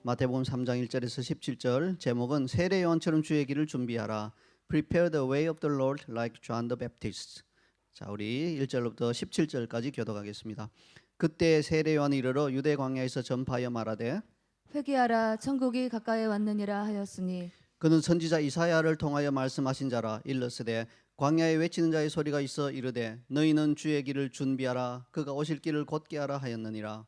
마태복음 3장 1절에서 17절 제목은 세례 요한처럼 주의 길을 준비하라. Prepare the way of the Lord like John the Baptist. 자, 우리 1절부터 17절까지 교독하겠습니다. 그때 세례 요한이 이르러 유대 광야에서 전파하여 말하되 회개하라 천국이 가까이 왔느니라 하였으니 그는 선지자 이사야를 통하여 말씀하신 자라. 일러스되 광야에 외치는 자의 소리가 있어 이르되 너희는 주의 길을 준비하라. 그가 오실 길을 곧게 하라 하였느니라.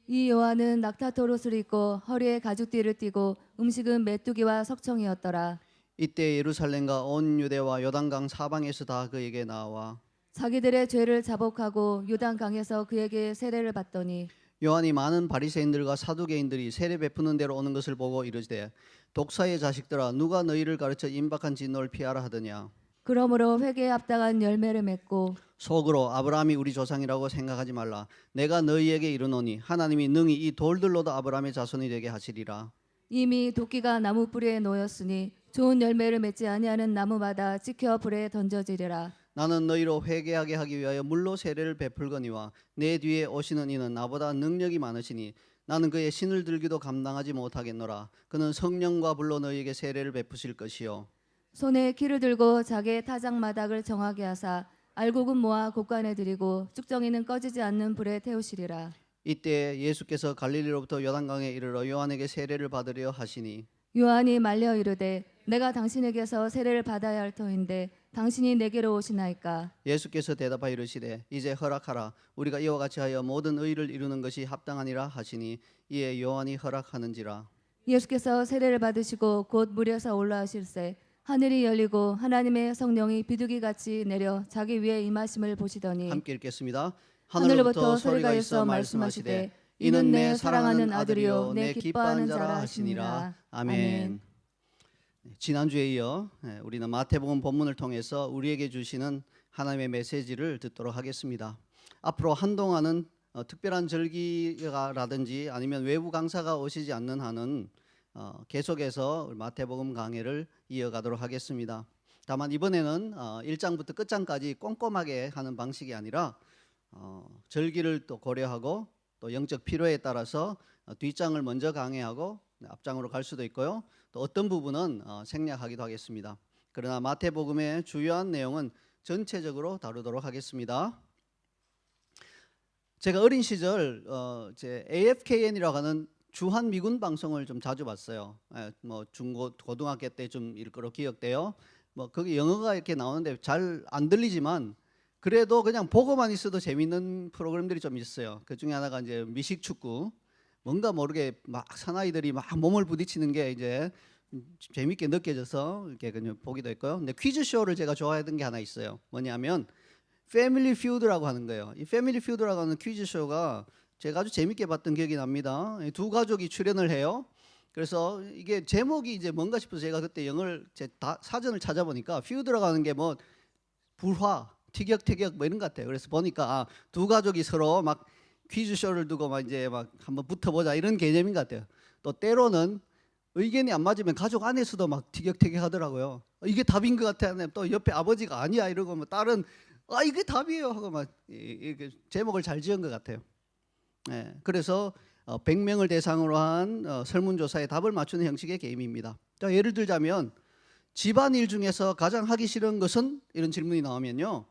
이 요한은 낙타토롯을 입고 허리에 가죽띠를 띠고 음식은 메뚜기와 석청이었더라. 이때 예루살렘과 온 유대와 요단강 사방에서 다 그에게 나와 자기들의 죄를 자복하고 요단강에서 그에게 세례를 받더니 요한이 많은 바리새인들과 사두개인들이 세례 베푸는 대로 오는 것을 보고 이르되 독사의 자식들아 누가 너희를 가르쳐 임박한 진노를 피하라 하더냐. 그러므로 회개에 합당한 열매를 맺고 속으로 아브라함이 우리 조상이라고 생각하지 말라. 내가 너희에게 이르노니 하나님이 능히 이 돌들로도 아브라함의 자손이 되게 하시리라. 이미 도끼가 나무 뿌리에 놓였으니 좋은 열매를 맺지 아니하는 나무마다 찍혀 불에 던져지리라. 나는 너희로 회개하게 하기 위하여 물로 세례를 베풀거니와 내 뒤에 오시는 이는 나보다 능력이 많으시니 나는 그의 신을 들기도 감당하지 못하겠노라. 그는 성령과 불로 너희에게 세례를 베푸실 것이요 손에 키를 들고 자기의 타작 마닥을 정하게 하사 알곡은 모아 곡간에 들이고 쭉정이는 꺼지지 않는 불에 태우시리라. 이때 예수께서 갈릴리로부터 요단강에 이르러 요한에게 세례를 받으려 하시니 요한이 말려 이르되 내가 당신에게서 세례를 받아야 할 터인데 당신이 내게로 오시나이까. 예수께서 대답하여 이르시되 이제 허락하라. 우리가 이와 같이 하여 모든 의를 이루는 것이 합당하니라 하시니 이에 요한이 허락하는지라. 예수께서 세례를 받으시고 곧 물에서 올라오실새 하늘이 열리고 하나님의 성령이 비둘기같이 내려 자기 위에 임하심을 보시더니 함께 읽겠습니다. 하늘로부터 소리가 있어 말씀하시되 이는 내 사랑하는 아들이요 내 기뻐하는 자라 하시니라. 아멘. 지난주에 이어 우리는 마태복음 본문을 통해서 우리에게 주시는 하나님의 메시지를 듣도록 하겠습니다. 앞으로 한동안은 특별한 절기라든지 아니면 외부 강사가 오시지 않는 한은 계속해서 마태복음 강해를 이어가도록 하겠습니다. 다만 이번에는 1장부터 끝장까지 꼼꼼하게 하는 방식이 아니라 절기를 또 고려하고 또 영적 필요에 따라서 뒷장을 먼저 강해하고 앞장으로 갈 수도 있고요. 또 어떤 부분은 생략하기도 하겠습니다. 그러나 마태복음의 주요한 내용은 전체적으로 다루도록 하겠습니다. 제가 어린 시절 제 AFKN이라고 하는 주한 미군 방송을 좀 자주 봤어요. 뭐 고등학교 때 좀 일 거로 기억돼요. 뭐 거기 영어가 이렇게 나오는데 잘 안 들리지만 그래도 그냥 보고만 있어도 재밌는 프로그램들이 좀 있어요. 그 중에 하나가 이제 미식축구. 뭔가 모르게 막 사나이들이 막 몸을 부딪히는 게 이제 재밌게 느껴져서 이렇게 그냥 보기도 했고요. 근데 퀴즈 쇼를 제가 좋아했던 게 하나 있어요. 뭐냐면 패밀리 퓨드라고 하는 거예요. 이 패밀리 퓨드라고 하는 퀴즈 쇼가 제가 아주 재밌게 봤던 기억이 납니다. 두 가족이 출연을 해요. 그래서 이게 제목이 이제 뭔가 싶어서 제가 그때 영어를 사전을 찾아보니까 퓨드라고 하는 게 뭐 불화, 티격태격 뭐 이런 것 같아요. 그래서 보니까 두 가족이 서로 막 퀴즈 쇼를 두고 막 이제 막 한번 붙어보자 이런 개념인 것 같아요. 또 때로는 의견이 안 맞으면 가족 안에서도 막 티격태격 하더라고요. 이게 답인 것 같아. 또 옆에 아버지가 아니야 이러고 뭐 딸은 이게 답이에요 하고 막 이렇게 제목을 잘 지은 것 같아요. 그래서 100명을 대상으로 한 설문조사에 답을 맞추는 형식의 게임입니다. 예를 들자면 집안일 중에서 가장 하기 싫은 것은 이런 질문이 나오면요.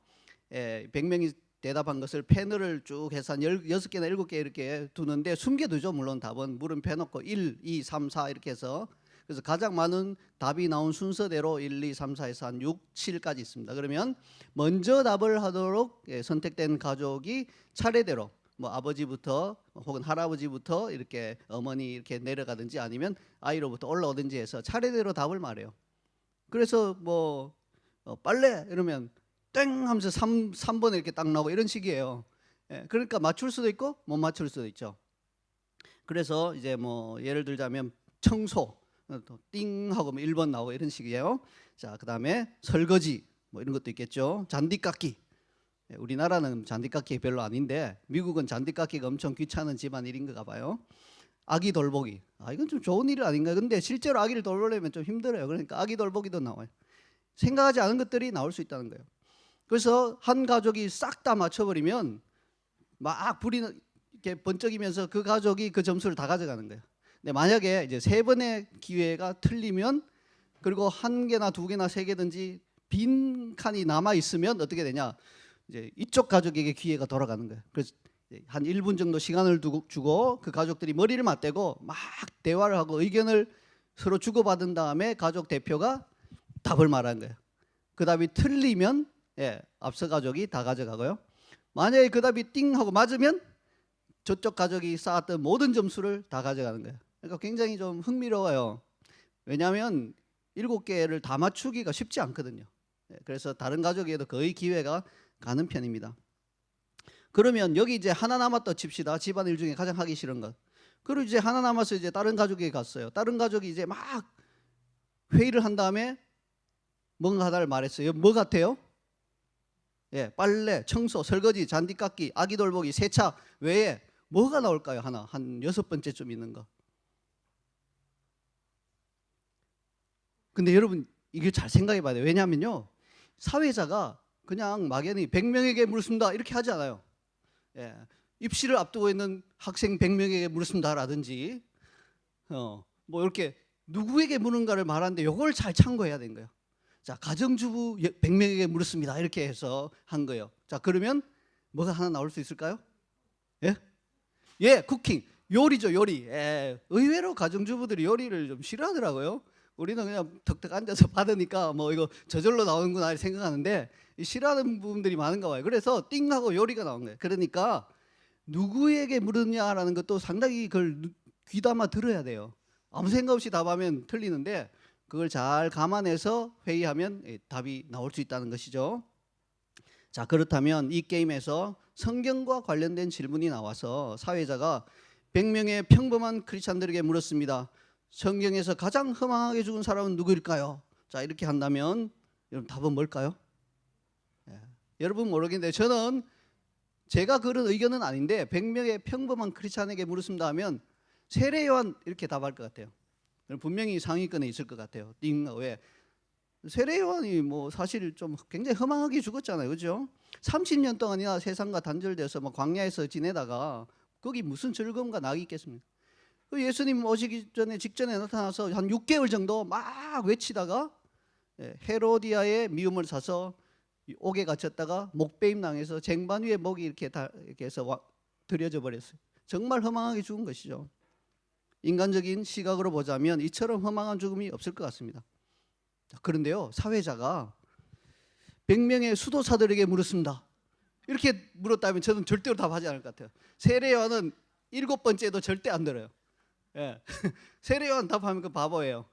100명이 대답한 것을 패널을 쭉 해서 한 6개나 7개 이렇게 두는데 숨겨두죠. 물론 답은 물음표 놓고 1, 2, 3, 4 이렇게 해서 그래서 가장 많은 답이 나온 순서대로 1, 2, 3, 4에서 한 6, 7까지 있습니다. 그러면 먼저 답을 하도록 선택된 가족이 차례대로 뭐 아버지부터 혹은 할아버지부터 이렇게 어머니 이렇게 내려가든지 아니면 아이로부터 올라오든지 해서 차례대로 답을 말해요. 그래서 뭐 빨래 이러면 땡 하면서 3번에 이렇게 딱 나오고 이런 식이에요. 그러니까 맞출 수도 있고 못 맞출 수도 있죠. 그래서 이제 뭐 예를 들자면 청소 띵 하고 1번 나오고 이런 식이에요. 자, 그다음에 설거지 뭐 이런 것도 있겠죠. 잔디깎기. 우리나라는 잔디깎기 별로 아닌데 미국은 잔디깎기가 엄청 귀찮은 집안일인가 봐요. 아기 돌보기. 이건 좀 좋은 일 아닌가? 근데 실제로 아기를 돌보려면 좀 힘들어요. 그러니까 아기 돌보기도 나와요. 생각하지 않은 것들이 나올 수 있다는 거예요. 그래서 한 가족이 싹 다 맞춰버리면 막 불이 이렇게 번쩍이면서 그 가족이 그 점수를 다 가져가는 거예요. 근데 만약에 이제 3번의 기회가 틀리면 그리고 1개나 2개나 3개든지 빈 칸이 남아 있으면 어떻게 되냐? 이제 이쪽 가족에게 기회가 돌아가는 거예요. 그래서 한 1분 정도 시간을 주고 그 가족들이 머리를 맞대고 막 대화를 하고 의견을 서로 주고받은 다음에 가족 대표가 답을 말하는 거예요. 그 답이 틀리면 앞서 가족이 다 가져가고요. 만약에 그 답이 띵 하고 맞으면 저쪽 가족이 쌓았던 모든 점수를 다 가져가는 거예요. 그러니까 굉장히 좀 흥미로워요. 왜냐하면 7개를 다 맞추기가 쉽지 않거든요. 그래서 다른 가족에도 거의 기회가 가는 편입니다. 그러면 여기 이제 하나 남았다 칩시다. 집안일 중에 가장 하기 싫은 것. 그리고 이제 하나 남아서 이제 다른 가족에게 갔어요. 다른 가족이 이제 막 회의를 한 다음에 뭔가 하나를 말했어요. 뭐 같아요? 빨래, 청소, 설거지, 잔디 깎기, 아기 돌보기, 세차 외에 뭐가 나올까요? 하나 한 6번째쯤 있는 거. 근데 여러분 이게 잘 생각해 봐야 돼요. 왜냐하면요, 사회자가 그냥 막연히 100명에게 물습니다 이렇게 하지 않아요. 입시를 앞두고 있는 학생 100명에게 물습니다라든지 뭐 이렇게 누구에게 물은가를 말하는데 이걸 잘 참고해야 되는 거예요. 자, 가정주부 100명에게 물었습니다 이렇게 해서 한 거예요. 자, 그러면 뭐가 하나 나올 수 있을까요? 쿠킹, 요리죠, 요리. 의외로 가정주부들이 요리를 좀 싫어하더라고요. 우리는 그냥 덕덕 앉아서 받으니까 뭐 이거 저절로 나오는구나 생각하는데 싫어하는 부분들이 많은가 봐요. 그래서 띵하고 요리가 나온 거예요. 그러니까 누구에게 물으냐라는 것도 상당히 그걸 귀담아 들어야 돼요. 아무 생각 없이 답하면 틀리는데 그걸 잘 감안해서 회의하면 답이 나올 수 있다는 것이죠. 자, 그렇다면 이 게임에서 성경과 관련된 질문이 나와서 사회자가 100명의 평범한 크리스찬들에게 물었습니다. 성경에서 가장 허망하게 죽은 사람은 누구일까요? 자, 이렇게 한다면 여러분 답은 뭘까요? 여러분 모르겠는데 저는 제가 그런 의견은 아닌데 100명의 평범한 크리스찬에게 물었습니다 하면 세례 요한 이렇게 답할 것 같아요. 분명히 상위권에 있을 것 같아요. 왜? 세례 요한이 뭐 사실 좀 굉장히 허망하게 죽었잖아요, 그렇죠? 30년 동안이나 세상과 단절돼서 뭐 광야에서 지내다가 거기 무슨 즐거움과 낙이 있겠습니까? 예수님 오시기 전에 직전에 나타나서 한 6개월 정도 막 외치다가 헤로디아의 미움을 사서 옥에 갇혔다가 목베임 당해서 쟁반 위에 목이 이렇게 해서 들여져 버렸어요. 정말 허망하게 죽은 것이죠. 인간적인 시각으로 보자면 이처럼 허망한 죽음이 없을 것 같습니다. 그런데요, 사회자가 100명의 수도사들에게 물었습니다. 이렇게 물었다면 저는 절대로 답하지 않을 것 같아요. 세례 요한은 7번째도 절대 안 들어요. 세례 요한 답하면 그 바보예요.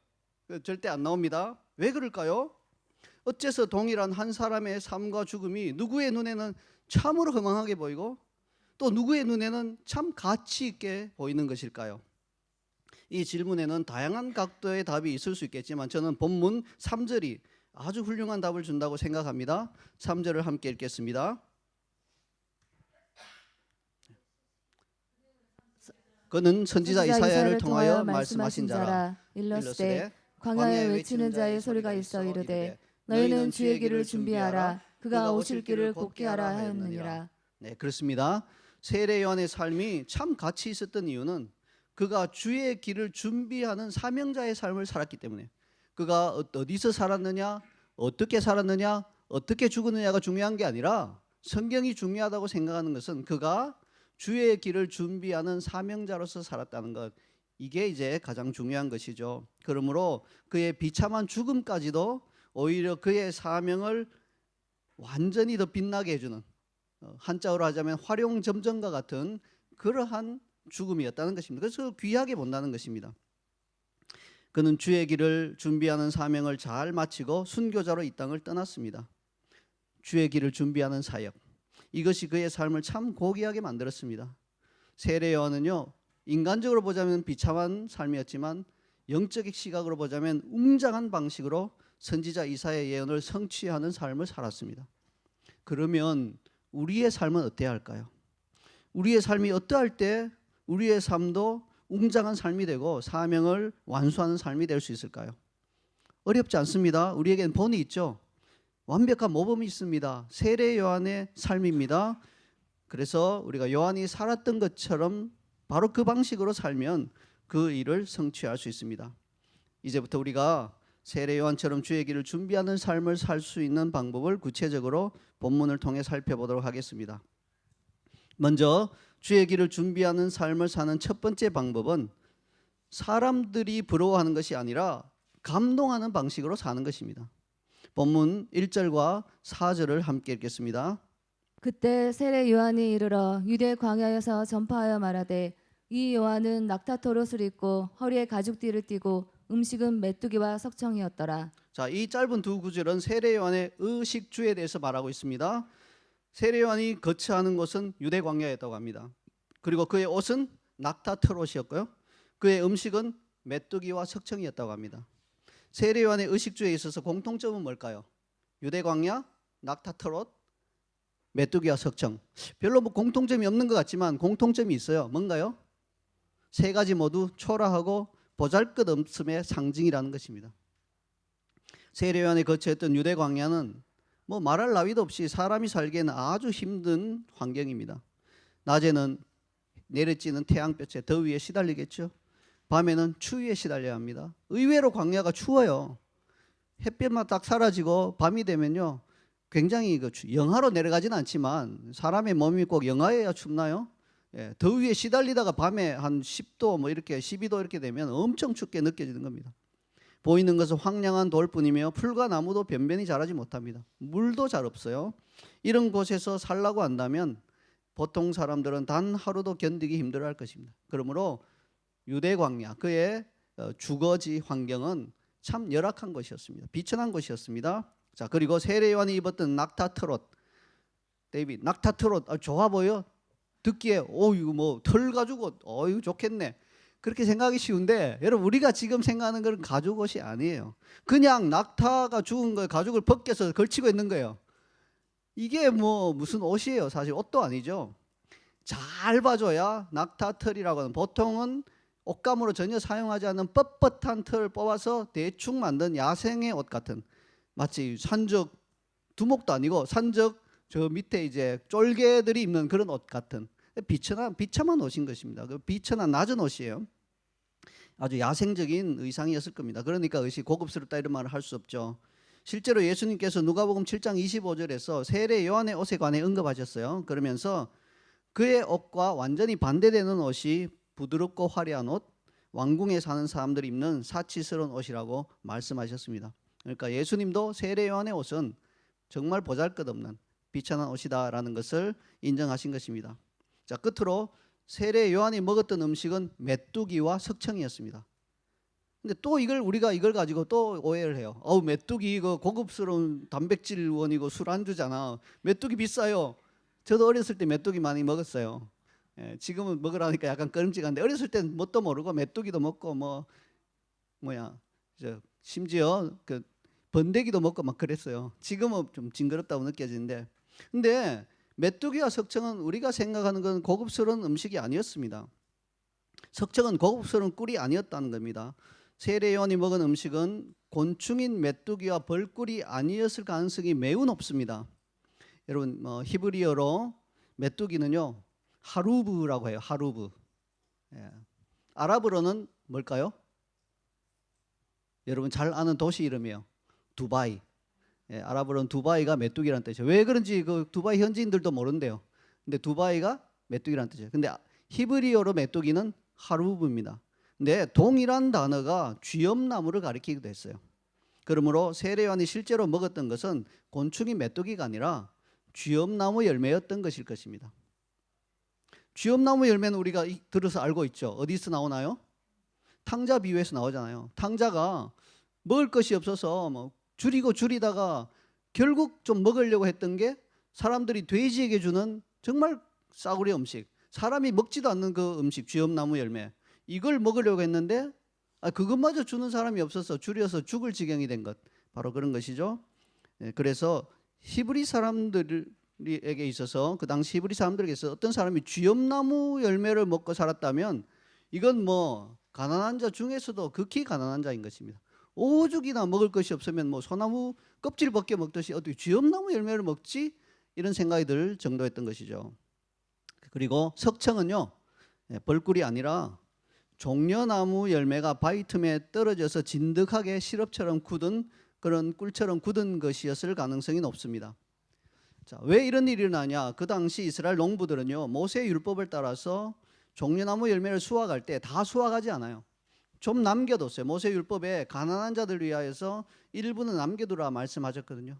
절대 안 나옵니다. 왜 그럴까요? 어째서 동일한 한 사람의 삶과 죽음이 누구의 눈에는 참으로 허망하게 보이고 또 누구의 눈에는 참 가치 있게 보이는 것일까요? 이 질문에는 다양한 각도의 답이 있을 수 있겠지만 저는 본문 3절이 아주 훌륭한 답을 준다고 생각합니다. 3절을 함께 읽겠습니다. 그는 선지자 이사야를 통하여 말씀하신 자라. 일러스되 광야에 외치는 자의 소리가 있어 이르되 너희는 주의 길을 준비하라. 그가 오실 길을 곱게 하라 하였느니라. 네, 그렇습니다. 세례 요한의 삶이 참 가치 있었던 이유는 그가 주의 길을 준비하는 사명자의 삶을 살았기 때문에, 그가 어디서 살았느냐, 어떻게 살았느냐, 어떻게 죽었느냐가 중요한 게 아니라 성경이 중요하다고 생각하는 것은 그가 주의 길을 준비하는 사명자로서 살았다는 것, 이게 이제 가장 중요한 것이죠. 그러므로 그의 비참한 죽음까지도 오히려 그의 사명을 완전히 더 빛나게 해주는, 한자어로 하자면 활용점정과 같은 그러한 죽음이었다는 것입니다. 그래서 귀하게 본다는 것입니다. 그는 주의 길을 준비하는 사명을 잘 마치고 순교자로 이 땅을 떠났습니다. 주의 길을 준비하는 사역, 이것이 그의 삶을 참 고귀하게 만들었습니다. 세례 요한은요, 인간적으로 보자면 비참한 삶이었지만 영적 시각으로 보자면 웅장한 방식으로 선지자 이사야의 예언을 성취하는 삶을 살았습니다. 그러면 우리의 삶은 어때야 할까요? 우리의 삶이 어떠할 때 우리의 삶도 웅장한 삶이 되고 사명을 완수하는 삶이 될 수 있을까요? 어렵지 않습니다. 우리에겐 본이 있죠. 완벽한 모범이 있습니다. 세례 요한의 삶입니다. 그래서 우리가 요한이 살았던 것처럼 바로 그 방식으로 살면 그 일을 성취할 수 있습니다. 이제부터 우리가 세례 요한처럼 주의 길을 준비하는 삶을 살 수 있는 방법을 구체적으로 본문을 통해 살펴보도록 하겠습니다. 먼저 주의 길을 준비하는 삶을 사는 첫 번째 방법은 사람들이 부러워하는 것이 아니라 감동하는 방식으로 사는 것입니다. 본문 1절과 4절을 함께 읽겠습니다. 그때 세례 요한이 이르러 유대 광야에서 전파하여 말하되 이 요한은 낙타토롯을 입고 허리에 가죽띠를 띠고 음식은 메뚜기와 석청이었더라. 자, 이 짧은 두 구절은 세례 요한의 의식주에 대해서 말하고 있습니다. 세례 요한이 거처하는 곳은 유대 광야였다고 합니다. 그리고 그의 옷은 낙타트롯이었고요. 그의 음식은 메뚜기와 석청이었다고 합니다. 세례 요한의 의식주에 있어서 공통점은 뭘까요? 유대 광야, 낙타트롯, 메뚜기와 석청. 별로 뭐 공통점이 없는 것 같지만 공통점이 있어요. 뭔가요? 세 가지 모두 초라하고 보잘것없음의 상징이라는 것입니다. 세례 요한이 거처했던 유대 광야는 뭐 말할 나위도 없이 사람이 살기에는 아주 힘든 환경입니다. 낮에는 내려지는 태양볕에 더위에 시달리겠죠. 밤에는 추위에 시달려야 합니다. 의외로 광야가 추워요. 햇볕만 딱 사라지고 밤이 되면요, 굉장히 영하로 내려가지는 않지만 사람의 몸이 꼭 영하여야 춥나요? 예, 더위에 시달리다가 밤에 한 10도 뭐 이렇게 12도 이렇게 되면 엄청 춥게 느껴지는 겁니다. 보이는 것은 황량한 돌뿐이며 풀과 나무도 변변히 자라지 못합니다. 물도 잘 없어요. 이런 곳에서 살라고 한다면 보통 사람들은 단 하루도 견디기 힘들어할 것입니다. 그러므로 유대 광야, 그의 주거지 환경은 참 열악한 곳이었습니다. 비천한 곳이었습니다. 자, 그리고 세례 요한이 입었던 낙타트롯, 데이빗 낙타트롯 좋아 보여? 듣기에 이거 뭐 털 가지고 이거 좋겠네. 그렇게 생각하기 쉬운데 여러분, 우리가 지금 생각하는 건 가죽 옷이 아니에요. 그냥 낙타가 죽은 거 가죽을 벗겨서 걸치고 있는 거예요. 이게 뭐 무슨 옷이에요? 사실 옷도 아니죠. 잘 봐줘야 낙타털이라고 하는, 보통은 옷감으로 전혀 사용하지 않는 뻣뻣한 털을 뽑아서 대충 만든 야생의 옷 같은, 마치 산적 두목도 아니고 산적 저 밑에 이제 쫄개들이 입는 그런 옷 같은 비참한 옷인 것입니다. 그 비천한 낮은 옷이에요. 아주 야생적인 의상이었을 겁니다. 그러니까 의식 고급스럽다 이런 말을 할 수 없죠. 실제로 예수님께서 누가복음 7장 25절에서 세례 요한의 옷에 관해 언급하셨어요. 그러면서 그의 옷과 완전히 반대되는 옷이 부드럽고 화려한 옷, 왕궁에 사는 사람들이 입는 사치스러운 옷이라고 말씀하셨습니다. 그러니까 예수님도 세례 요한의 옷은 정말 보잘것없는 비천한 옷이다라는 것을 인정하신 것입니다. 자, 끝으로 세례 요한이 먹었던 음식은 메뚜기와 석청이었습니다. 근데 또 우리가 이걸 가지고 또 오해를 해요. 메뚜기 이거 고급스러운 단백질원이고 술안주잖아. 메뚜기 비싸요. 저도 어렸을 때 메뚜기 많이 먹었어요. 예, 지금은 먹으라니까 약간 꺼림직한데 어렸을 때는 뭣도 모르고 메뚜기도 먹고 심지어 그 번데기도 먹고 막 그랬어요. 지금은 좀 징그럽다고 느껴지는데, 근데 메뚜기와 석청은 우리가 생각하는 건 고급스러운 음식이 아니었습니다. 석청은 고급스러운 꿀이 아니었다는 겁니다. 세례 요한이 먹은 음식은 곤충인 메뚜기와 벌꿀이 아니었을 가능성이 매우 높습니다. 여러분, 히브리어로 메뚜기는요 하루브라고 해요. 하루브. 예. 아랍어로는 뭘까요? 여러분 잘 아는 도시 이름이에요. 두바이. 예, 아랍어로는 두바이가 메뚜기라는 뜻이에요. 왜 그런지 그 두바이 현지인들도 모른대요. 근데 두바이가 메뚜기라는 뜻이에요. 근데 히브리어로 메뚜기는 하루브입니다. 근데 동일한 단어가 쥐엄나무를 가리키기도 했어요. 그러므로 세례 요한이 실제로 먹었던 것은 곤충이 메뚜기가 아니라 쥐엄나무 열매였던 것일 것입니다. 쥐엄나무 열매는 우리가 들어서 알고 있죠. 어디서 나오나요? 탕자 비유에서 나오잖아요. 탕자가 먹을 것이 없어서 줄이다가 결국 좀 먹으려고 했던 게 사람들이 돼지에게 주는 정말 싸구려 음식, 사람이 먹지도 않는 그 음식, 쥐엄나무 열매, 이걸 먹으려고 했는데 그것마저 주는 사람이 없어서 줄여서 죽을 지경이 된 것, 바로 그런 것이죠. 그래서 히브리 사람들에게 있어서, 그 당시 히브리 사람들에게 있어서 어떤 사람이 쥐엄나무 열매를 먹고 살았다면 이건 가난한 자 중에서도 극히 가난한 자인 것입니다. 오죽이나 먹을 것이 없으면 소나무 껍질 벗겨 먹듯이 어떻게 쥐엄나무 열매를 먹지? 이런 생각이 들 정도였던 것이죠. 그리고 석청은요 벌꿀이 아니라 종려나무 열매가 바위 틈에 떨어져서 진득하게 시럽처럼 굳은 그런 꿀처럼 굳은 것이었을 가능성이 높습니다. 자, 왜 이런 일이 일어나냐? 그 당시 이스라엘 농부들은요, 모세 율법을 따라서 종려나무 열매를 수확할 때 다 수확하지 않아요. 좀 남겨뒀어요. 모세 율법에 가난한 자들 위하여서 일부는 남겨두라 말씀하셨거든요.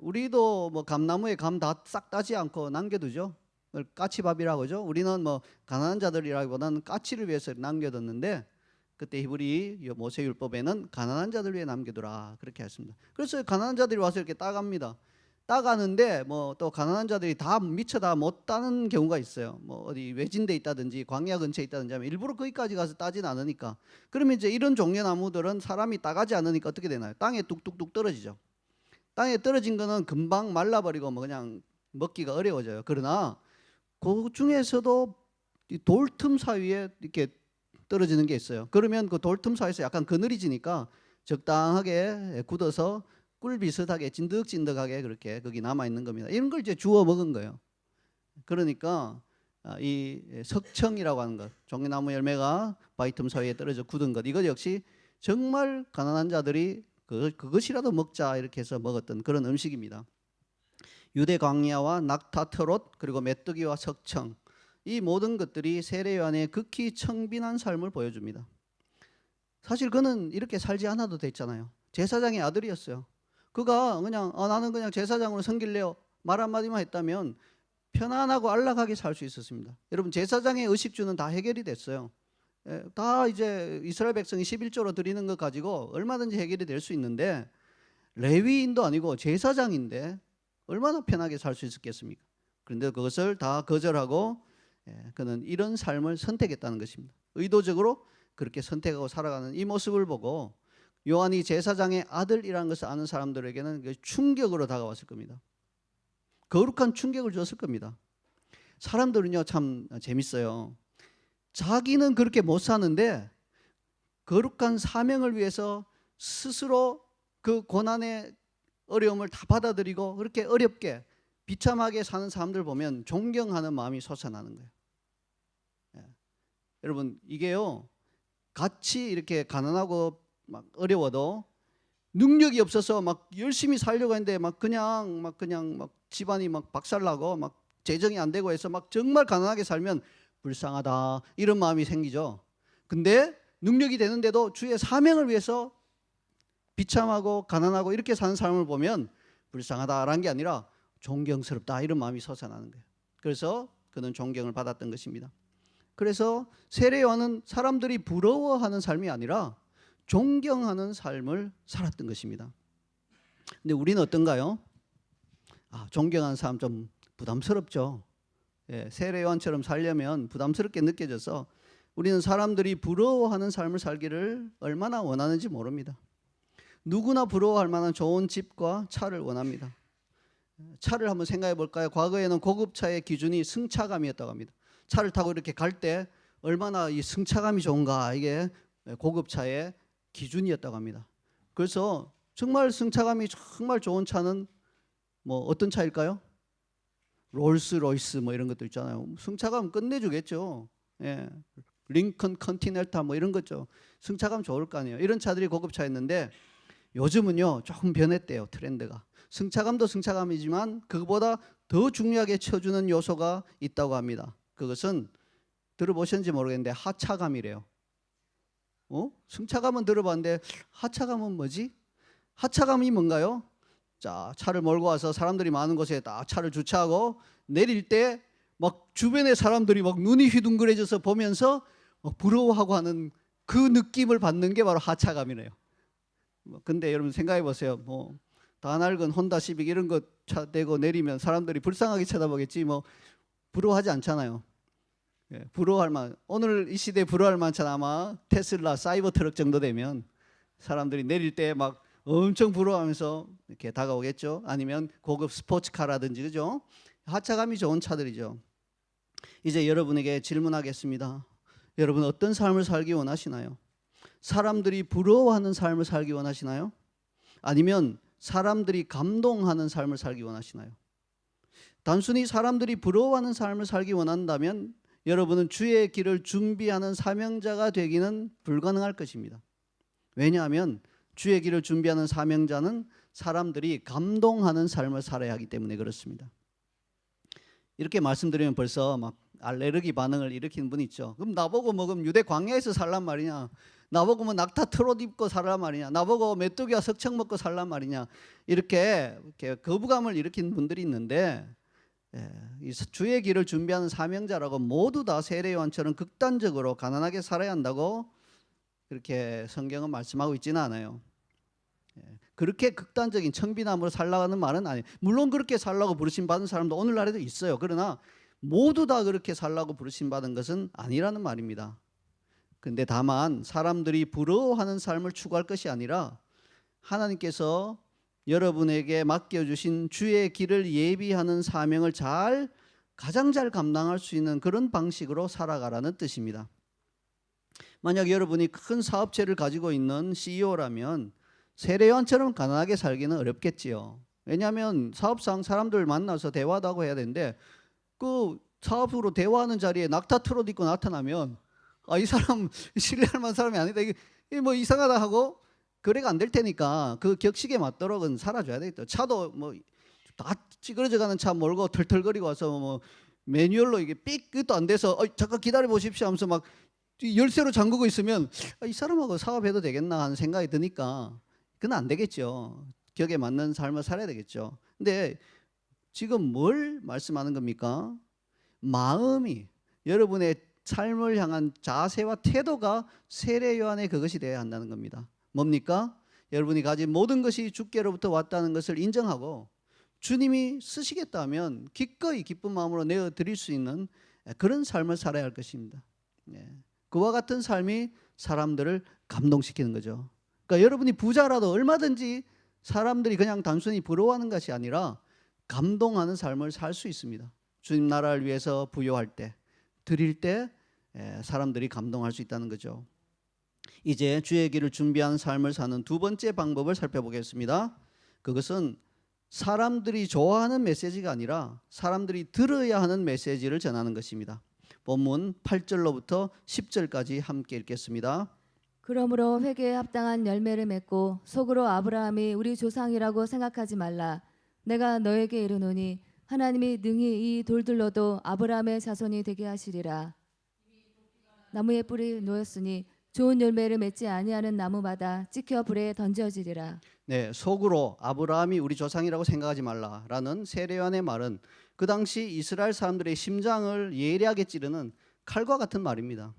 우리도 뭐 감나무에 감 다 싹 따지 않고 남겨두죠. 그걸 까치밥이라고 하죠. 우리는 뭐 가난한 자들이라기보다는 까치를 위해서 남겨뒀는데, 그때 히브리 모세 율법에는 가난한 자들 위해 남겨두라 그렇게 했습니다. 그래서 가난한 자들이 와서 이렇게 따갑니다. 따가는데 뭐 또 가난한 자들이 다 미처 다 못 따는 경우가 있어요. 뭐 어디 외진데 있다든지 광야 근처에 있다든지 하면 일부러 거기까지 가서 따진 않으니까. 그러면 이제 이런 종려 나무들은 사람이 따가지 않으니까 어떻게 되나요? 땅에 뚝뚝뚝 떨어지죠. 땅에 떨어진 거는 금방 말라버리고 뭐 그냥 먹기가 어려워져요. 그러나 그 중에서도 이 돌틈 사이에 이렇게 떨어지는 게 있어요. 그러면 그 돌틈 사이에서 약간 그늘이지니까 적당하게 굳어서 꿀 비슷하게 찐득찐득하게 그렇게 거기 남아 있는 겁니다. 이런 걸 이제 주워 먹은 거예요. 그러니까 이 석청이라고 하는 것, 종려나무 열매가 바위 틈 사이에 떨어져 굳은 것, 이것 역시 정말 가난한 자들이 그것이라도 먹자 이렇게 해서 먹었던 그런 음식입니다. 유대 광야와 낙타트롯 그리고 메뚜기와 석청, 이 모든 것들이 세례 요한의 극히 청빈한 삶을 보여줍니다. 사실 그는 이렇게 살지 않아도 됐잖아요. 제사장의 아들이었어요. 그가 그냥 나는 그냥 제사장으로 섬길래요 말 한마디만 했다면 편안하고 안락하게 살 수 있었습니다. 여러분, 제사장의 의식주는 다 해결이 됐어요. 다 이제 이스라엘 백성이 11조로 드리는 것 가지고 얼마든지 해결이 될 수 있는데, 레위인도 아니고 제사장인데 얼마나 편하게 살 수 있었겠습니까? 그런데 그것을 다 거절하고 그는 이런 삶을 선택했다는 것입니다. 의도적으로 그렇게 선택하고 살아가는 이 모습을 보고 요한이 제사장의 아들이라는 것을 아는 사람들에게는 충격으로 다가왔을 겁니다. 거룩한 충격을 줬을 겁니다. 사람들은요 참 재밌어요. 자기는 그렇게 못 사는데 거룩한 사명을 위해서 스스로 그 고난의 어려움을 다 받아들이고 그렇게 어렵게 비참하게 사는 사람들 보면 존경하는 마음이 솟아나는 거예요. 여러분, 이게요 같이 이렇게 가난하고 막 어려워도 능력이 없어서 막 열심히 살려고 했는데 막 그냥 집안이 막 박살나고 막 재정이 안 되고 해서 막 정말 가난하게 살면 불쌍하다 이런 마음이 생기죠. 근데 능력이 되는데도 주의 사명을 위해서 비참하고 가난하고 이렇게 사는 사람을 보면 불쌍하다라는 게 아니라 존경스럽다 이런 마음이 솟아나는 거예요. 그래서 그는 존경을 받았던 것입니다. 그래서 세례 요한은 사람들이 부러워하는 삶이 아니라 존경하는 삶을 살았던 것입니다. 근데 우리는 어떤가요? 존경하는 사람 좀 부담스럽죠. 세례 요한처럼 살려면 부담스럽게 느껴져서 우리는 사람들이 부러워하는 삶을 살기를 얼마나 원하는지 모릅니다. 누구나 부러워할 만한 좋은 집과 차를 원합니다. 차를 한번 생각해 볼까요? 과거에는 고급차의 기준이 승차감이었다고 합니다. 차를 타고 이렇게 갈 때 얼마나 이 승차감이 좋은가, 이게 고급차의 기준이었다고 합니다. 그래서 정말 승차감이 정말 좋은 차는 뭐 어떤 차일까요? 롤스로이스 뭐 이런 것도 있잖아요. 승차감 끝내주겠죠. 링컨 컨티넨탈 뭐 이런 거죠. 승차감 좋을 거 아니에요. 이런 차들이 고급차였는데 요즘은요 조금 변했대요. 트렌드가. 승차감도 승차감이지만 그거보다 더 중요하게 쳐주는 요소가 있다고 합니다. 그것은 들어보셨는지 모르겠는데 하차감이래요. 승차감은 들어봤는데 하차감은 뭐지? 하차감이 뭔가요? 자, 차를 몰고 와서 사람들이 많은 곳에 딱 차를 주차하고 내릴 때 막 주변의 사람들이 막 눈이 휘둥그레져서 보면서 막 부러워하고 하는 그 느낌을 받는 게 바로 하차감이네요. 근데 여러분 생각해 보세요. 뭐 다 낡은 혼다 시빅 이런 거 차 대고 내리면 사람들이 불쌍하게 쳐다보겠지 뭐 부러워하지 않잖아요. 부러워할 만, 오늘 이 시대에 부러워할 만한 아마 테슬라 사이버 트럭 정도 되면 사람들이 내릴 때 막 엄청 부러워하면서 이렇게 다가오겠죠. 아니면 고급 스포츠카라든지, 그죠? 하차감이 좋은 차들이죠. 이제 여러분에게 질문하겠습니다. 여러분 어떤 삶을 살기 원하시나요? 사람들이 부러워하는 삶을 살기 원하시나요? 아니면 사람들이 감동하는 삶을 살기 원하시나요? 단순히 사람들이 부러워하는 삶을 살기 원한다면 여러분은 주의 길을 준비하는 사명자가 되기는 불가능할 것입니다. 왜냐하면 주의 길을 준비하는 사명자는 사람들이 감동하는 삶을 살아야 하기 때문에 그렇습니다. 이렇게 말씀드리면 벌써 막 알레르기 반응을 일으키는 분 있죠. 그럼 나보고 뭐 그럼 유대 광야에서 살란 말이냐? 나보고 뭐 낙타 트롯 입고 살란 말이냐? 나보고 메뚜기와 석청 먹고 살란 말이냐? 이렇게 거부감을 일으키는 분들이 있는데, 이 주의 길을 준비하는 사명자라고 모두 다 세례 요한처럼 극단적으로 가난하게 살아야 한다고 그렇게 성경은 말씀하고 있지는 않아요. 그렇게 극단적인 청비남으로 살라는 말은 아니에요. 물론 그렇게 살라고 부르심 받은 사람도 오늘날에도 있어요. 그러나 모두 다 그렇게 살라고 부르심 받은 것은 아니라는 말입니다. 근데 다만 사람들이 부러워하는 삶을 추구할 것이 아니라 하나님께서 여러분에게 맡겨주신 주의 길을 예비하는 사명을 가장 잘 감당할 수 있는 그런 방식으로 살아가라는 뜻입니다. 만약 여러분이 큰 사업체를 가지고 있는 CEO라면 세례 요한처럼 가난하게 살기는 어렵겠지요. 왜냐하면 사업상 사람들 만나서 대화도 하고 해야 되는데 그 사업으로 대화하는 자리에 낙타 트롯 입고 나타나면 이 사람 신뢰할 만한 사람이 아니다. 이게 뭐 이상하다 하고 거래가 안 될 테니까 그 격식에 맞도록은 살아줘야 되겠다. 차도 뭐 다 찌그러져가는 차 몰고 털털거리고 와서 뭐 매뉴얼로 이게 삑 끝도 안 돼서 잠깐 기다려 보십시오 하면서 막 열쇠로 잠그고 있으면 이 사람하고 사업해도 되겠나 하는 생각이 드니까 그건 안 되겠죠. 격에 맞는 삶을 살아야 되겠죠. 근데 지금 뭘 말씀하는 겁니까? 마음이, 여러분의 삶을 향한 자세와 태도가 세례 요한의 그것이 되어야 한다는 겁니다. 뭡니까? 여러분이 가진 모든 것이 주께로부터 왔다는 것을 인정하고 주님이 쓰시겠다면 기꺼이 기쁜 마음으로 내어드릴 수 있는 그런 삶을 살아야 할 것입니다. 그와 같은 삶이 사람들을 감동시키는 거죠. 그러니까 여러분이 부자라도 얼마든지 사람들이 그냥 단순히 부러워하는 것이 아니라 감동하는 삶을 살 수 있습니다. 주님 나라를 위해서 부여할 때, 드릴 때 사람들이 감동할 수 있다는 거죠. 이제 주의 길을 준비하는 삶을 사는 두 번째 방법을 살펴보겠습니다. 그것은 사람들이 좋아하는 메시지가 아니라 사람들이 들어야 하는 메시지를 전하는 것입니다. 본문 8절로부터 10절까지 함께 읽겠습니다. 그러므로 회개에 합당한 열매를 맺고 속으로 아브라함이 우리 조상이라고 생각하지 말라. 내가 너에게 이르노니 하나님이 능히 이 돌들로도 아브라함의 자손이 되게 하시리라. 나무의 뿔이 놓였으니 좋은 열매를 맺지 아니하는 나무마다 찍혀 불에 던져지리라. 네, 속으로 아브라함이 우리 조상이라고 생각하지 말라라는 세례 요한의 말은 그 당시 이스라엘 사람들의 심장을 예리하게 찌르는 칼과 같은 말입니다.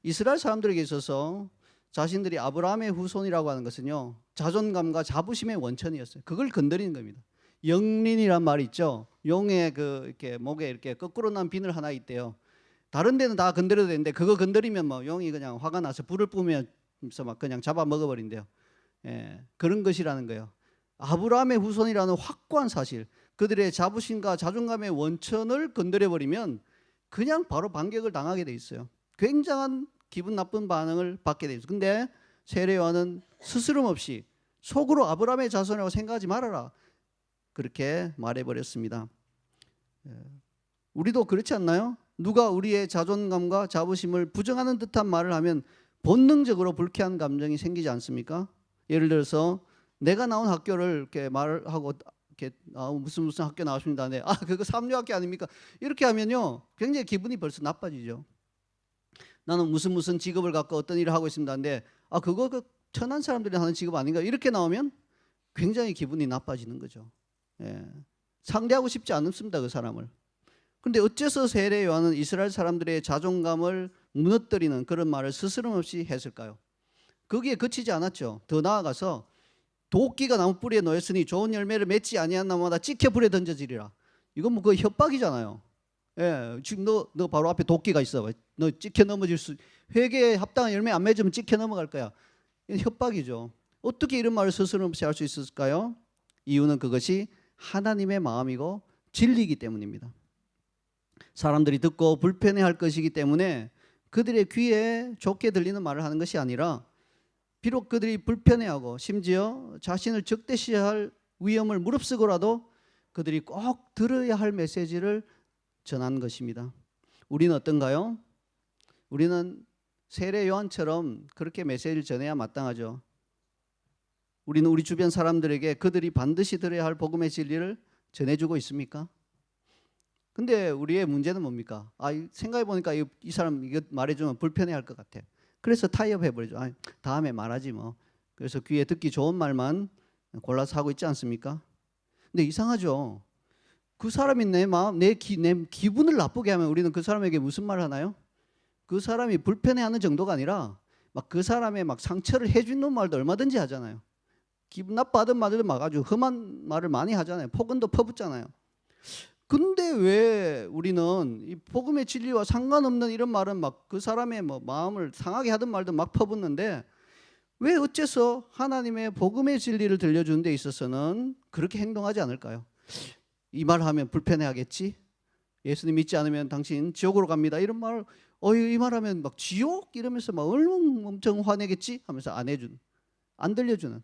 이스라엘 사람들에게 있어서 자신들이 아브라함의 후손이라고 하는 것은요, 자존감과 자부심의 원천이었어요. 그걸 건드리는 겁니다. 영린이란 말이 있죠. 용의 이렇게 목에 이렇게 거꾸로 난 비늘 하나 있대요. 다른 데는 다 건드려도 되는데 그거 건드리면 뭐 용이 그냥 화가 나서 불을 뿜으면서 막 그냥 잡아 먹어버린대요. 그런 것이라는 거예요. 아브라함의 후손이라는 확고한 사실, 그들의 자부심과 자존감의 원천을 건드려버리면 그냥 바로 반격을 당하게 돼 있어요. 굉장한 기분 나쁜 반응을 받게 돼 있어요. 근데 세례 요한은 스스럼 없이 속으로 아브라함의 자손이라고 생각하지 말아라, 그렇게 말해버렸습니다. 우리도 그렇지 않나요? 누가 우리의 자존감과 자부심을 부정하는 듯한 말을 하면 본능적으로 불쾌한 감정이 생기지 않습니까? 예를 들어서 내가 나온 학교를 이렇게 말을 하고 이렇게 무슨 학교 나왔습니다. 네. 그거 삼류학교 아닙니까? 이렇게 하면요, 굉장히 기분이 벌써 나빠지죠. 나는 무슨 직업을 갖고 어떤 일을 하고 있습니다. 근데 그거 천한 사람들이 하는 직업 아닌가? 이렇게 나오면 굉장히 기분이 나빠지는 거죠. 상대하고 싶지 않습니다, 그 사람을. 그런데 어째서 세례 요한은 이스라엘 사람들의 자존감을 무너뜨리는 그런 말을 스스럼 없이 했을까요? 거기에 그치지 않았죠. 더 나아가서 도끼가 나무 뿌리에 놓였으니 좋은 열매를 맺지 아니한 나무마다 찍혀 불에 던져지리라. 이건 뭐 그 협박이잖아요. 지금 너 바로 앞에 도끼가 있어. 너 찍혀 넘어질 회개에 합당한 열매 안 맺으면 찍혀 넘어갈 거야. 이건 협박이죠. 어떻게 이런 말을 스스럼 없이 할 수 있었을까요? 이유는 그것이 하나님의 마음이고 진리이기 때문입니다. 사람들이 듣고 불편해할 것이기 때문에 그들의 귀에 좋게 들리는 말을 하는 것이 아니라 비록 그들이 불편해하고 심지어 자신을 적대시할 위험을 무릅쓰고라도 그들이 꼭 들어야 할 메시지를 전한 것입니다. 우리는 어떤가요? 우리는 세례 요한처럼 그렇게 메시지를 전해야 마땅하죠. 우리는 우리 주변 사람들에게 그들이 반드시 들어야 할 복음의 진리를 전해주고 있습니까? 근데 우리의 문제는 뭡니까? 생각해 보니까 이 사람 이거 말해주면 불편해할 것 같아. 그래서 타협해 버리죠. 다음에 말하지 뭐. 그래서 귀에 듣기 좋은 말만 골라서 하고 있지 않습니까? 근데 이상하죠. 그 사람이 내 마음, 내 기분을 나쁘게 하면 우리는 그 사람에게 무슨 말을 하나요? 그 사람이 불편해하는 정도가 아니라 막 그 사람의 막 상처를 해주는 말도 얼마든지 하잖아요. 기분 나빠하든 말든 막 아주 험한 말을 많이 하잖아요. 폭언도 퍼붓잖아요. 근데 왜 우리는 이 복음의 진리와 상관없는 이런 말은 막 그 사람의 뭐 마음을 상하게 하든 말든 막 퍼붓는데 왜 어째서 하나님의 복음의 진리를 들려주는 데 있어서는 그렇게 행동하지 않을까요? 이 말 하면 불편해하겠지? 예수님 믿지 않으면 당신 지옥으로 갑니다. 이런 말, 이 말하면 막 지옥 이러면서 막 엄청 화내겠지? 하면서 안 들려주는,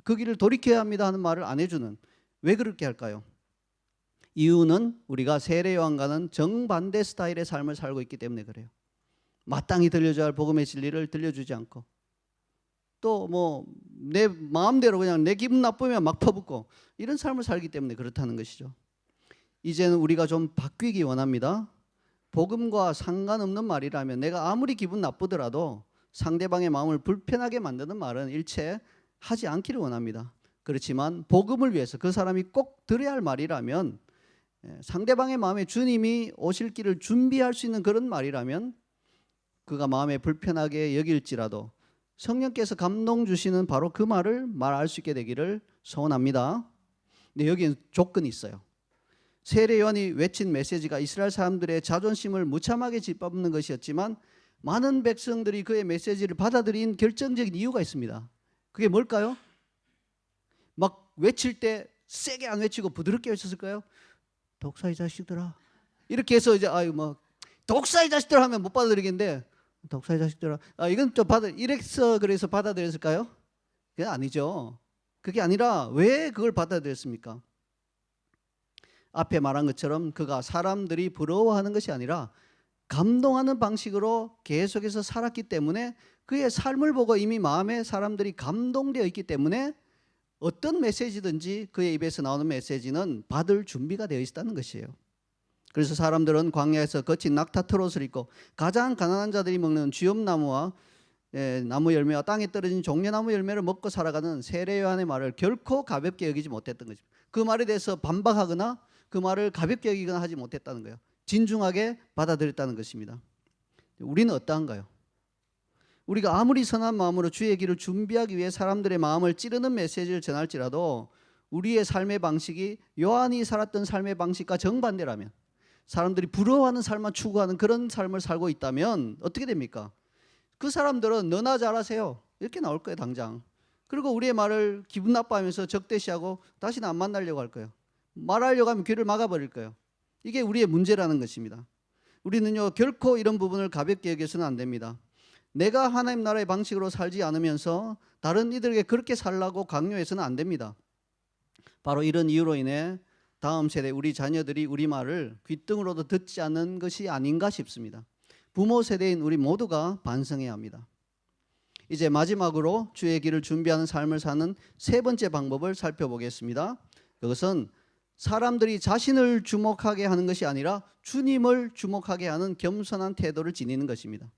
그 길을 돌이켜야 합니다 하는 말을 안 해주는, 왜 그렇게 할까요? 이유는 우리가 세례 요한과는 정반대 스타일의 삶을 살고 있기 때문에 그래요. 마땅히 들려줘야 할 복음의 진리를 들려주지 않고 또 뭐 내 마음대로 그냥 내 기분 나쁘면 막 퍼붓고 이런 삶을 살기 때문에 그렇다는 것이죠. 이제는 우리가 좀 바뀌기 원합니다. 복음과 상관없는 말이라면 내가 아무리 기분 나쁘더라도 상대방의 마음을 불편하게 만드는 말은 일체 하지 않기를 원합니다. 그렇지만 복음을 위해서 그 사람이 꼭 들어야 할 말이라면, 상대방의 마음에 주님이 오실 길을 준비할 수 있는 그런 말이라면 그가 마음에 불편하게 여길지라도 성령께서 감동 주시는 바로 그 말을 말할 수 있게 되기를 소원합니다. 근데 여기는 조건이 있어요. 세례 요한이 외친 메시지가 이스라엘 사람들의 자존심을 무참하게 짓밟는 것이었지만 많은 백성들이 그의 메시지를 받아들인 결정적인 이유가 있습니다. 그게 뭘까요? 막 외칠 때 세게 안 외치고 부드럽게 외쳤을까요? 독사의 자식들아, 이렇게 해서 이제 독사의 자식들 하면 못 받아들이겠는데 독사의 자식들아, 이건 좀 그래서 받아들였을까요? 그게 아니죠. 그게 아니라 왜 그걸 받아들였습니까? 앞에 말한 것처럼 그가 사람들이 부러워하는 것이 아니라 감동하는 방식으로 계속해서 살았기 때문에 그의 삶을 보고 이미 마음에 사람들이 감동되어 있기 때문에 어떤 메시지든지 그의 입에서 나오는 메시지는 받을 준비가 되어 있다는 것이에요. 그래서 사람들은 광야에서 거친 낙타 트롯을 입고 가장 가난한 자들이 먹는 쥐엄나무와 나무 열매와 땅에 떨어진 종려나무 열매를 먹고 살아가는 세례 요한의 말을 결코 가볍게 여기지 못했던 거죠. 그 말에 대해서 반박하거나 그 말을 가볍게 여기거나 하지 못했다는 거예요. 진중하게 받아들였다는 것입니다. 우리는 어떠한가요? 우리가 아무리 선한 마음으로 주의 길을 준비하기 위해 사람들의 마음을 찌르는 메시지를 전할지라도 우리의 삶의 방식이 요한이 살았던 삶의 방식과 정반대라면, 사람들이 부러워하는 삶만 추구하는 그런 삶을 살고 있다면 어떻게 됩니까? 그 사람들은 너나 잘하세요 이렇게 나올 거예요, 당장. 그리고 우리의 말을 기분 나빠하면서 적대시하고 다시는 안 만나려고 할 거예요. 말하려고 하면 귀를 막아버릴 거예요. 이게 우리의 문제라는 것입니다. 우리는요, 결코 이런 부분을 가볍게 여겨서는 안 됩니다. 내가 하나님 나라의 방식으로 살지 않으면서 다른 이들에게 그렇게 살라고 강요해서는 안 됩니다. 바로 이런 이유로 인해 다음 세대 우리 자녀들이 우리 말을 귓등으로도 듣지 않는 것이 아닌가 싶습니다. 부모 세대인 우리 모두가 반성해야 합니다. 이제 마지막으로 주의 길을 준비하는 삶을 사는 세 번째 방법을 살펴보겠습니다. 그것은 사람들이 자신을 주목하게 하는 것이 아니라 주님을 주목하게 하는 겸손한 태도를 지니는 것입니다.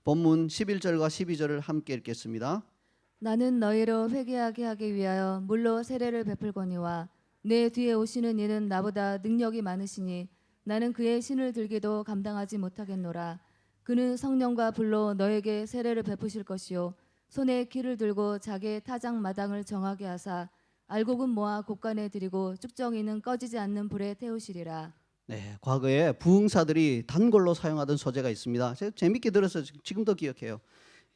본문 11절과 12절을 함께 읽겠습니다. 나는 너희로 회개하게 하기 위하여 물로 세례를 베풀거니와 내 뒤에 오시는 이는 나보다 능력이 많으시니 나는 그의 신을 들기도 감당하지 못하겠노라. 그는 성령과 불로 너에게 세례를 베푸실 것이요 손에 키를 들고 자기의 타작 마당을 정하게 하사 알곡은 모아 곡간에 들이고 쭉정이는 꺼지지 않는 불에 태우시리라. 네, 과거에 부흥사들이 단골로 사용하던 소재가 있습니다. 제가 재밌게 들어서 지금도 기억해요.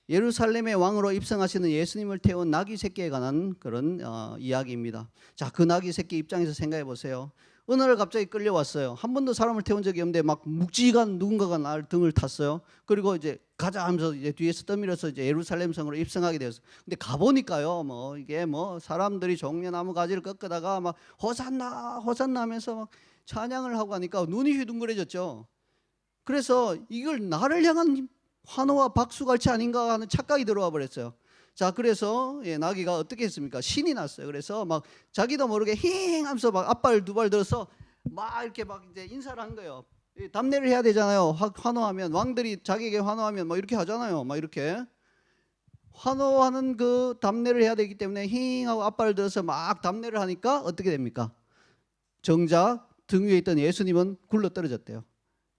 예루살렘의 왕으로 입성하시는 예수님을 태운 나귀 새끼에 관한 그런 이야기입니다. 자, 그 나귀 새끼 입장에서 생각해 보세요. 어느 날 갑자기 끌려왔어요. 한 번도 사람을 태운 적이 없는데 막 묵직한 누군가가 날 등을 탔어요. 그리고 이제 가자 하면서 이제 뒤에서 떠밀어서 이제 예루살렘 성으로 입성하게 되었어요. 근데 가보니까요, 이게 사람들이 종려나무 가지를 꺾다가 막 호산나 호산나 하면서 막 찬양을 하고 하니까 눈이 휘둥그레졌죠. 그래서 이걸 나를 향한 환호와 박수갈채 아닌가 하는 착각이 들어와 버렸어요. 자, 그래서 나귀가 어떻게 했습니까? 신이 났어요. 그래서 막 자기도 모르게 힝 하면서 막 앞발 두 발 들어서 막 이렇게 막 이제 인사를 한 거예요. 답례를 해야 되잖아요. 환호하면 왕들이 자기에게 환호하면 막 이렇게 하잖아요. 막 이렇게 환호하는 그 답례를 해야 되기 때문에 힝 하고 앞발을 들어서 막 답례를 하니까 어떻게 됩니까? 정작 등 위에 있던 예수님은 굴러 떨어졌대요.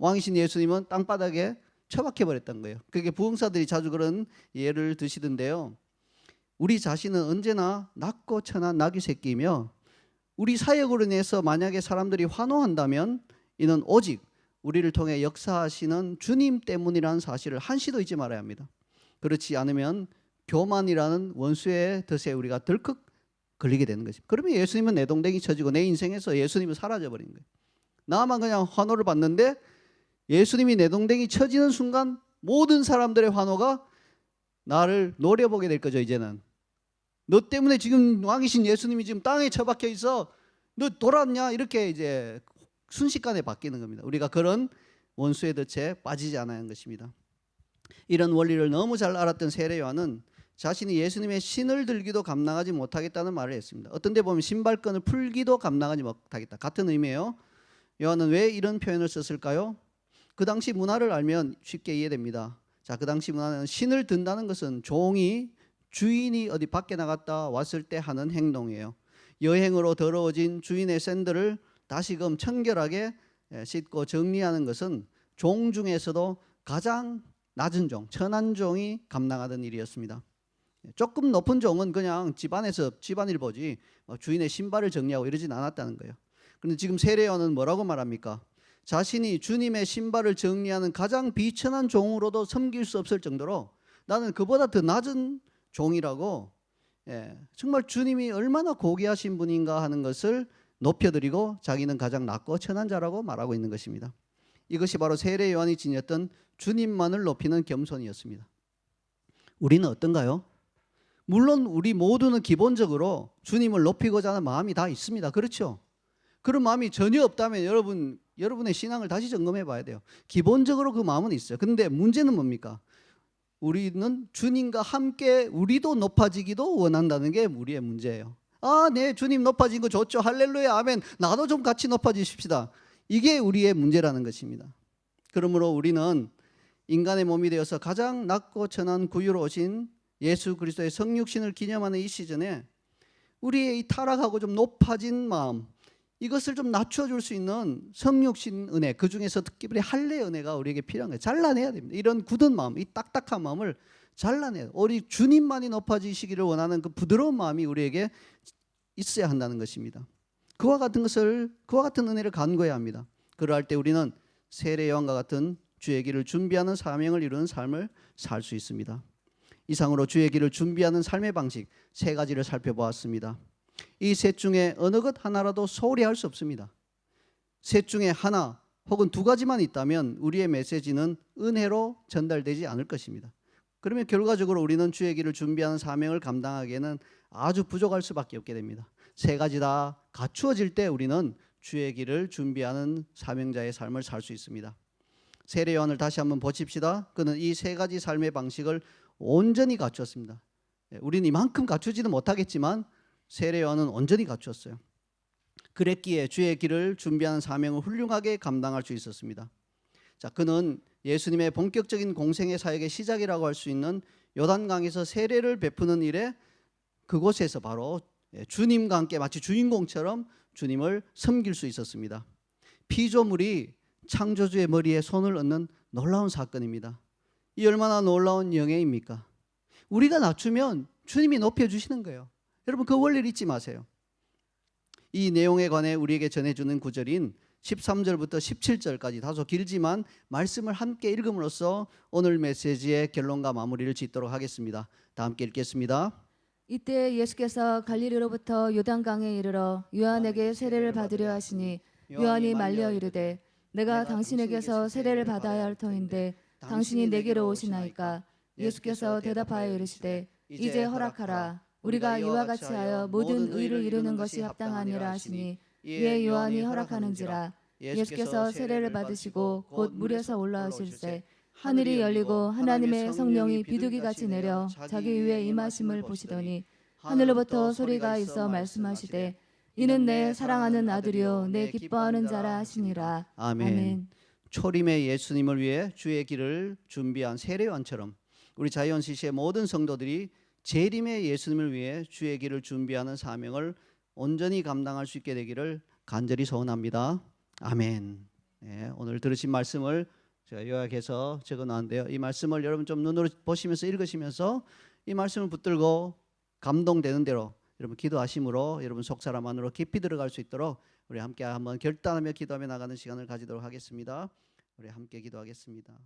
왕이신 예수님은 땅바닥에 처박혀 버렸던 거예요. 그게 부흥사들이 자주 그런 예를 드시던데요. 우리 자신은 언제나 낮고 천한 나귀 새끼이며 우리 사역으로 인해서 만약에 사람들이 환호한다면 이는 오직 우리를 통해 역사하시는 주님 때문이라는 사실을 한시도 잊지 말아야 합니다. 그렇지 않으면 교만이라는 원수의 덫에 우리가 덜컥 걸리게 되는 것입니다. 그러면 예수님은 내동댕이 쳐지고 내 인생에서 예수님은 사라져버리는 거예요. 나만 그냥 환호를 받는데 예수님이 내동댕이 쳐지는 순간 모든 사람들의 환호가 나를 노려보게 될 거죠. 이제는 너 때문에 지금 왕이신 예수님이 지금 땅에 처박혀 있어. 너 돌았냐? 이렇게 이제 순식간에 바뀌는 겁니다. 우리가 그런 원수의 덫에 빠지지 않아야 하는 것입니다. 이런 원리를 너무 잘 알았던 세례 요한은 자신이 예수님의 신을 들기도 감당하지 못하겠다는 말을 했습니다. 어떤 데 보면 신발끈을 풀기도 감당하지 못하겠다. 같은 의미예요. 요한은 왜 이런 표현을 썼을까요? 그 당시 문화를 알면 쉽게 이해됩니다. 자, 그 당시 문화는 신을 든다는 것은 종이 주인이 어디 밖에 나갔다 왔을 때 하는 행동이에요. 여행으로 더러워진 주인의 샌들을 다시금 청결하게 씻고 정리하는 것은 종 중에서도 가장 낮은 종, 천한 종이 감당하던 일이었습니다. 조금 높은 종은 그냥 집안에서 집안일 보지 주인의 신발을 정리하고 이러진 않았다는 거예요. 그런데 지금 세례 요한은 뭐라고 말합니까? 자신이 주님의 신발을 정리하는 가장 비천한 종으로도 섬길 수 없을 정도로 나는 그보다 더 낮은 종이라고, 정말 주님이 얼마나 고귀하신 분인가 하는 것을 높여드리고 자기는 가장 낮고 천한 자라고 말하고 있는 것입니다. 이것이 바로 세례 요한이 지녔던 주님만을 높이는 겸손이었습니다. 우리는 어떤가요? 물론 우리 모두는 기본적으로 주님을 높이고자 하는 마음이 다 있습니다. 그렇죠? 그런 마음이 전혀 없다면 여러분의 신앙을 다시 점검해 봐야 돼요. 기본적으로 그 마음은 있어요. 그런데 문제는 뭡니까? 우리는 주님과 함께 우리도 높아지기도 원한다는 게 우리의 문제예요. 네, 주님 높아진 거 좋죠. 할렐루야, 아멘. 나도 좀 같이 높아지십시다. 이게 우리의 문제라는 것입니다. 그러므로 우리는 인간의 몸이 되어서 가장 낮고 천한 구유로 오신 예수 그리스도의 성육신을 기념하는 이 시즌에 우리의 이 타락하고 좀 높아진 마음, 이것을 좀 낮춰줄 수 있는 성육신 은혜, 그 중에서 특별히 할례 은혜가 우리에게 필요한 거예요. 잘라내야 됩니다. 이런 굳은 마음, 이 딱딱한 마음을 잘라내야 돼요. 우리 주님만이 높아지시기를 원하는 그 부드러운 마음이 우리에게 있어야 한다는 것입니다. 그와 같은 은혜를 간구해야 합니다. 그러할 때 우리는 세례 요한과 같은 주의 길을 준비하는 사명을 이루는 삶을 살 수 있습니다. 이상으로 주의 길을 준비하는 삶의 방식 3가지를 살펴보았습니다. 이 셋 중에 어느 것 하나라도 소홀히 할 수 없습니다. 셋 중에 하나 혹은 2가지만 있다면 우리의 메시지는 은혜로 전달되지 않을 것입니다. 그러면 결과적으로 우리는 주의 길을 준비하는 사명을 감당하기에는 아주 부족할 수밖에 없게 됩니다. 3가지 다 갖추어질 때 우리는 주의 길을 준비하는 사명자의 삶을 살 수 있습니다. 세례 요한을 다시 한번 보십시다. 그는 이 3가지 삶의 방식을 온전히 갖추었습니다. 우리는 이만큼 갖추지는 못하겠지만 세례 요한은 온전히 갖추었어요. 그랬기에 주의 길을 준비하는 사명을 훌륭하게 감당할 수 있었습니다. 자, 그는 예수님의 본격적인 공생의 사역의 시작이라고 할 수 있는 요단강에서 세례를 베푸는 일에 그곳에서 바로 주님과 함께 마치 주인공처럼 주님을 섬길 수 있었습니다. 피조물이 창조주의 머리에 손을 얹는 놀라운 사건입니다. 이 얼마나 놀라운 영예입니까? 우리가 낮추면 주님이 높여주시는 거예요. 여러분, 그 원리를 잊지 마세요. 이 내용에 관해 우리에게 전해주는 구절인 13절부터 17절까지 다소 길지만 말씀을 함께 읽음으로써 오늘 메시지의 결론과 마무리를 짓도록 하겠습니다. 다 함께 읽겠습니다. 이때 예수께서 갈릴리로부터 요단강에 이르러 요한에게 세례를 받으려 하시니 요한이 말려 이르되 내가 당신에게서 세례를 받아야 할 터인데 당신이 내게로 오시나이까. 예수께서 대답하여 이르시되 이제 허락하라. 우리가 이와 같이 하여 모든 의를 이루는 것이 합당하니라 하시니 이에 요한이 허락하는지라. 예수께서 세례를 받으시고 곧 물에서 올라오실새 하늘이 열리고 하나님의 성령이 비둘기같이 내려 자기 위에 임하심을 보시더니 하늘로부터 소리가 있어 말씀하시되 이는 내 사랑하는 아들이요 내 기뻐하는 자라 하시니라. 아멘. 초림의 예수님을 위해 주의 길을 준비한 세례요한처럼 우리 자이언 CC의 모든 성도들이 재림의 예수님을 위해 주의 길을 준비하는 사명을 온전히 감당할 수 있게 되기를 간절히 소원합니다. 아멘. 네, 오늘 들으신 말씀을 제가 요약해서 적어놨는데요. 이 말씀을 여러분 좀 눈으로 보시면서 읽으시면서 이 말씀을 붙들고 감동되는 대로 여러분 기도하심으로 여러분 속사람 안으로 깊이 들어갈 수 있도록 우리 함께 한번 결단하며 기도하며 나가는 시간을 가지도록 하겠습니다. 우리 함께 기도하겠습니다.